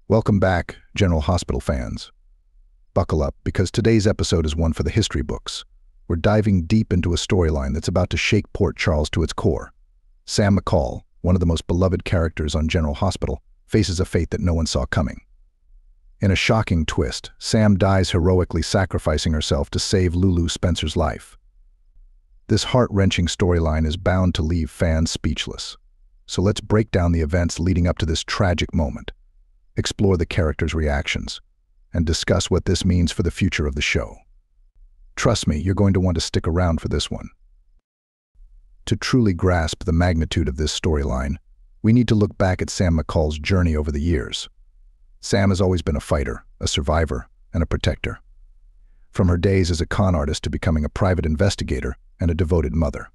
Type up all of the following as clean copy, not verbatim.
Welcome back, General Hospital fans. Buckle up, because today's episode is one for the history books. We're diving deep into a storyline that's about to shake Port Charles to its core. Sam McCall, one of the most beloved characters on General Hospital, faces a fate that no one saw coming. In a shocking twist, Sam dies heroically, sacrificing herself to save Lulu Spencer's life. This heart-wrenching storyline is bound to leave fans speechless. So let's break down the events leading up to this tragic moment, explore the characters' reactions, and discuss what this means for the future of the show. Trust me, you're going to want to stick around for this one. To truly grasp the magnitude of this storyline, we need to look back at Sam McCall's journey over the years. Sam has always been a fighter, a survivor, and a protector. From her days as a con artist to becoming a private investigator and a devoted mother.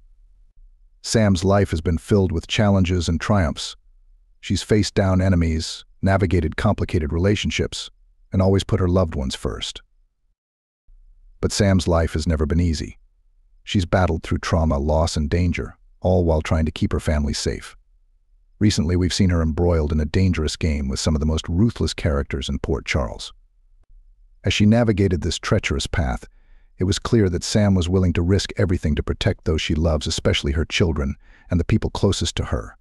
Sam's life has been filled with challenges and triumphs. She's faced down enemies, navigated complicated relationships, and always put her loved ones first. But Sam's life has never been easy. She's battled through trauma, loss, and danger, all while trying to keep her family safe. Recently, we've seen her embroiled in a dangerous game with some of the most ruthless characters in Port Charles. As she navigated this treacherous path, it was clear that Sam was willing to risk everything to protect those she loves, especially her children and the people closest to her.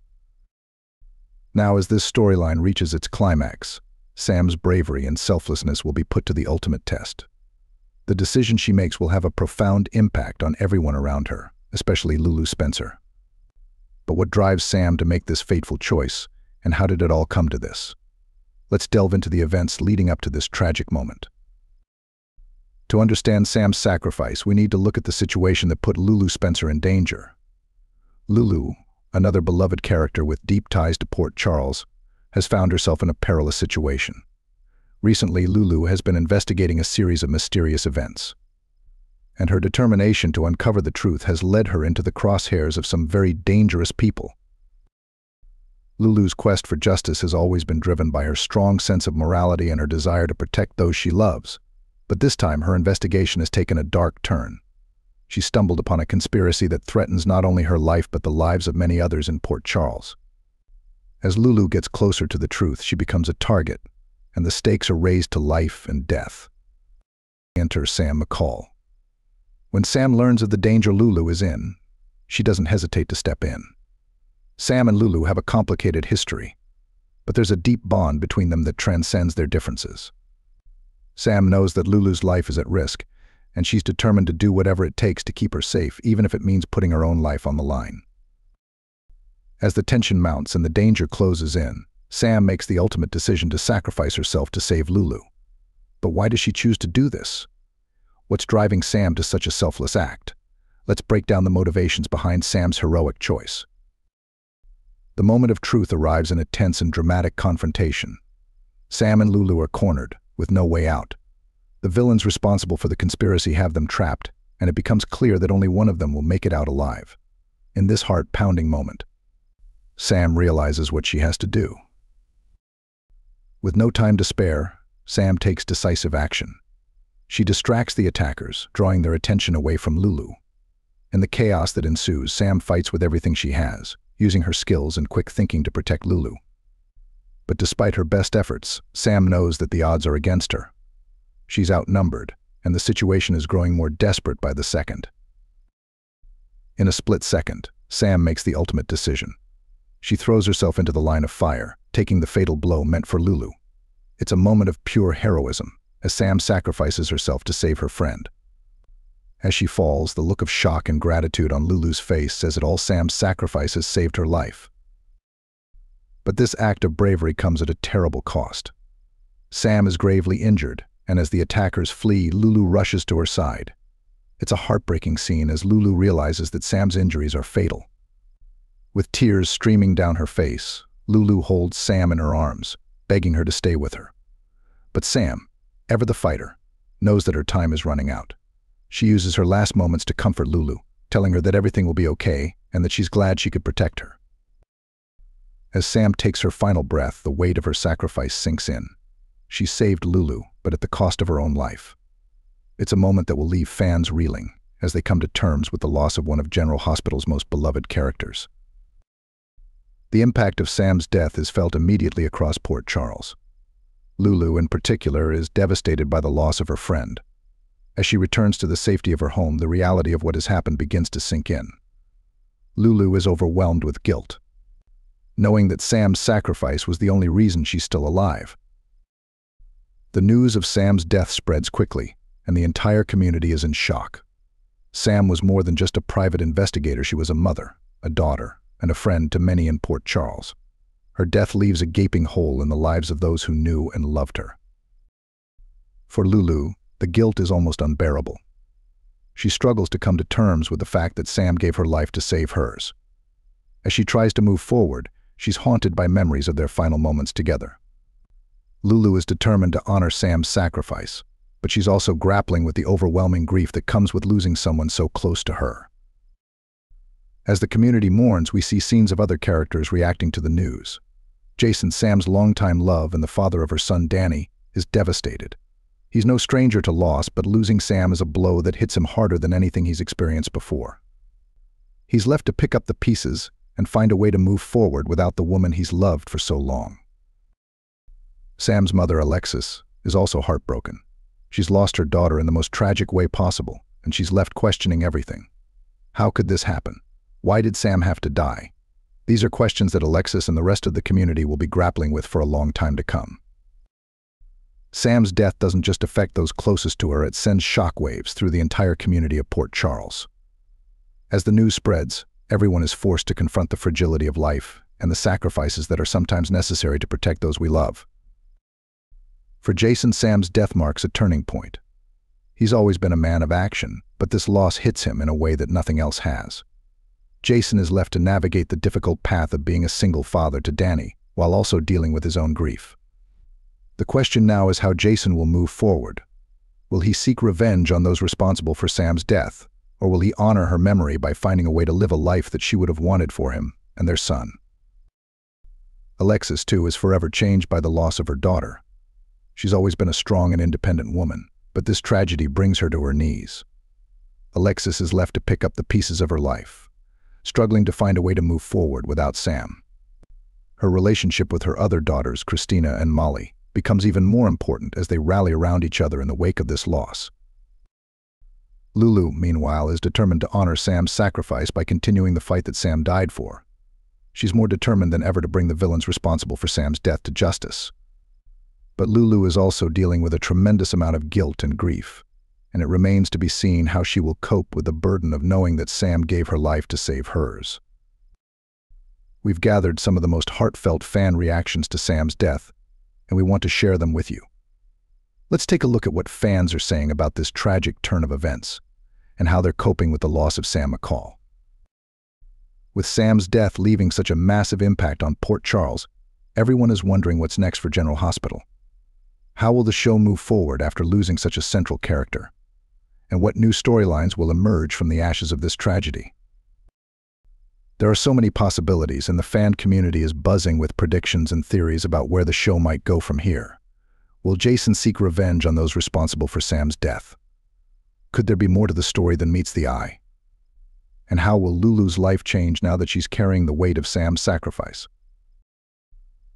Now, as this storyline reaches its climax, Sam's bravery and selflessness will be put to the ultimate test. The decision she makes will have a profound impact on everyone around her, especially Lulu Spencer. But what drives Sam to make this fateful choice, and how did it all come to this? Let's delve into the events leading up to this tragic moment. To understand Sam's sacrifice, we need to look at the situation that put Lulu Spencer in danger. Lulu, another beloved character with deep ties to Port Charles, has found herself in a perilous situation. Recently, Lulu has been investigating a series of mysterious events, and her determination to uncover the truth has led her into the crosshairs of some very dangerous people. Lulu's quest for justice has always been driven by her strong sense of morality and her desire to protect those she loves. But this time, her investigation has taken a dark turn. She stumbled upon a conspiracy that threatens not only her life but the lives of many others in Port Charles. As Lulu gets closer to the truth, she becomes a target, and the stakes are raised to life and death. Enter Sam McCall. When Sam learns of the danger Lulu is in, she doesn't hesitate to step in. Sam and Lulu have a complicated history, but there's a deep bond between them that transcends their differences. Sam knows that Lulu's life is at risk, and she's determined to do whatever it takes to keep her safe, even if it means putting her own life on the line. As the tension mounts and the danger closes in, Sam makes the ultimate decision to sacrifice herself to save Lulu. But why does she choose to do this? What's driving Sam to such a selfless act? Let's break down the motivations behind Sam's heroic choice. The moment of truth arrives in a tense and dramatic confrontation. Sam and Lulu are cornered, with no way out. The villains responsible for the conspiracy have them trapped, and it becomes clear that only one of them will make it out alive. In this heart-pounding moment, Sam realizes what she has to do. With no time to spare, Sam takes decisive action. She distracts the attackers, drawing their attention away from Lulu. In the chaos that ensues, Sam fights with everything she has, using her skills and quick thinking to protect Lulu. But despite her best efforts, Sam knows that the odds are against her. She's outnumbered, and the situation is growing more desperate by the second. In a split second, Sam makes the ultimate decision. She throws herself into the line of fire, taking the fatal blow meant for Lulu. It's a moment of pure heroism, as Sam sacrifices herself to save her friend. As she falls, the look of shock and gratitude on Lulu's face says that all Sam's sacrifice has saved her life. But this act of bravery comes at a terrible cost. Sam is gravely injured, and as the attackers flee, Lulu rushes to her side. It's a heartbreaking scene as Lulu realizes that Sam's injuries are fatal. With tears streaming down her face, Lulu holds Sam in her arms, begging her to stay with her. But Sam, ever the fighter, knows that her time is running out. She uses her last moments to comfort Lulu, telling her that everything will be okay and that she's glad she could protect her. As Sam takes her final breath, the weight of her sacrifice sinks in. She saved Lulu, but at the cost of her own life. It's a moment that will leave fans reeling as they come to terms with the loss of one of General Hospital's most beloved characters. The impact of Sam's death is felt immediately across Port Charles. Lulu, in particular, is devastated by the loss of her friend. As she returns to the safety of her home, the reality of what has happened begins to sink in. Lulu is overwhelmed with guilt, knowing that Sam's sacrifice was the only reason she's still alive. The news of Sam's death spreads quickly, and the entire community is in shock. Sam was more than just a private investigator. She was a mother, a daughter, and a friend to many in Port Charles. Her death leaves a gaping hole in the lives of those who knew and loved her. For Lulu, the guilt is almost unbearable. She struggles to come to terms with the fact that Sam gave her life to save hers. As she tries to move forward, she's haunted by memories of their final moments together. Lulu is determined to honor Sam's sacrifice, but she's also grappling with the overwhelming grief that comes with losing someone so close to her. As the community mourns, we see scenes of other characters reacting to the news. Jason, Sam's longtime love and the father of her son Danny, is devastated. He's no stranger to loss, but losing Sam is a blow that hits him harder than anything he's experienced before. He's left to pick up the pieces and find a way to move forward without the woman he's loved for so long. Sam's mother, Alexis, is also heartbroken. She's lost her daughter in the most tragic way possible, and she's left questioning everything. How could this happen? Why did Sam have to die? These are questions that Alexis and the rest of the community will be grappling with for a long time to come. Sam's death doesn't just affect those closest to her, it sends shockwaves through the entire community of Port Charles. As the news spreads, everyone is forced to confront the fragility of life and the sacrifices that are sometimes necessary to protect those we love. For Jason, Sam's death marks a turning point. He's always been a man of action, but this loss hits him in a way that nothing else has. Jason is left to navigate the difficult path of being a single father to Danny, while also dealing with his own grief. The question now is how Jason will move forward. Will he seek revenge on those responsible for Sam's death, or will he honor her memory by finding a way to live a life that she would have wanted for him and their son? Alexis, too, is forever changed by the loss of her daughter. She's always been a strong and independent woman, but this tragedy brings her to her knees. Alexis is left to pick up the pieces of her life, struggling to find a way to move forward without Sam. Her relationship with her other daughters, Christina and Molly, becomes even more important as they rally around each other in the wake of this loss. Lulu, meanwhile, is determined to honor Sam's sacrifice by continuing the fight that Sam died for. She's more determined than ever to bring the villains responsible for Sam's death to justice. But Lulu is also dealing with a tremendous amount of guilt and grief, and it remains to be seen how she will cope with the burden of knowing that Sam gave her life to save hers. We've gathered some of the most heartfelt fan reactions to Sam's death, and we want to share them with you. Let's take a look at what fans are saying about this tragic turn of events, and how they're coping with the loss of Sam McCall. With Sam's death leaving such a massive impact on Port Charles, everyone is wondering what's next for General Hospital. How will the show move forward after losing such a central character? And what new storylines will emerge from the ashes of this tragedy? There are so many possibilities, and the fan community is buzzing with predictions and theories about where the show might go from here. Will Jason seek revenge on those responsible for Sam's death? Could there be more to the story than meets the eye? And how will Lulu's life change now that she's carrying the weight of Sam's sacrifice?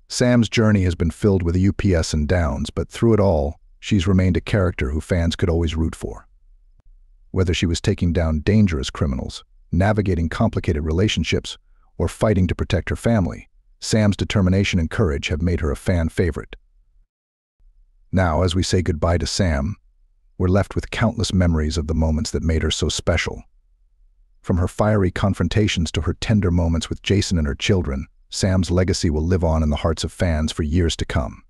Sam's journey has been filled with ups and downs, but through it all, she's remained a character who fans could always root for. Whether she was taking down dangerous criminals, navigating complicated relationships, or fighting to protect her family, Sam's determination and courage have made her a fan favorite. Now, as we say goodbye to Sam, we're left with countless memories of the moments that made her so special. From her fiery confrontations to her tender moments with Jason and her children, Sam's legacy will live on in the hearts of fans for years to come.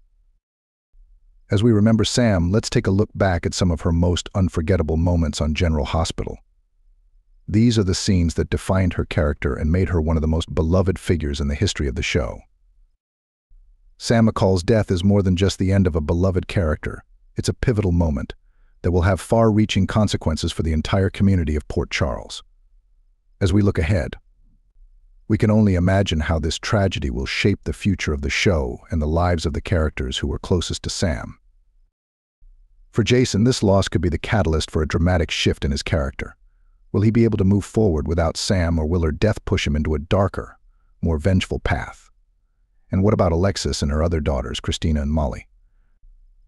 As we remember Sam, let's take a look back at some of her most unforgettable moments on General Hospital. These are the scenes that defined her character and made her one of the most beloved figures in the history of the show. Sam McCall's death is more than just the end of a beloved character. It's a pivotal moment that will have far-reaching consequences for the entire community of Port Charles. As we look ahead, we can only imagine how this tragedy will shape the future of the show and the lives of the characters who were closest to Sam. For Jason, this loss could be the catalyst for a dramatic shift in his character. Will he be able to move forward without Sam, or will her death push him into a darker, more vengeful path? And what about Alexis and her other daughters, Christina and Molly?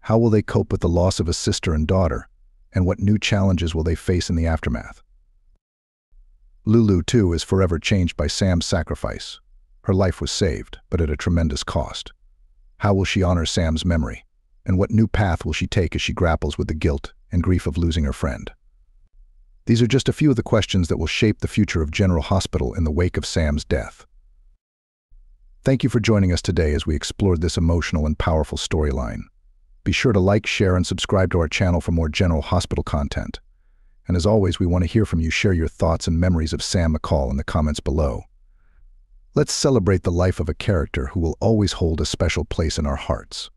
How will they cope with the loss of a sister and daughter? And what new challenges will they face in the aftermath? Lulu, too, is forever changed by Sam's sacrifice. Her life was saved, but at a tremendous cost. How will she honor Sam's memory? And what new path will she take as she grapples with the guilt and grief of losing her friend? These are just a few of the questions that will shape the future of General Hospital in the wake of Sam's death. Thank you for joining us today as we explored this emotional and powerful storyline. Be sure to like, share, and subscribe to our channel for more General Hospital content. And as always, we want to hear from you. Share your thoughts and memories of Sam McCall in the comments below. Let's celebrate the life of a character who will always hold a special place in our hearts.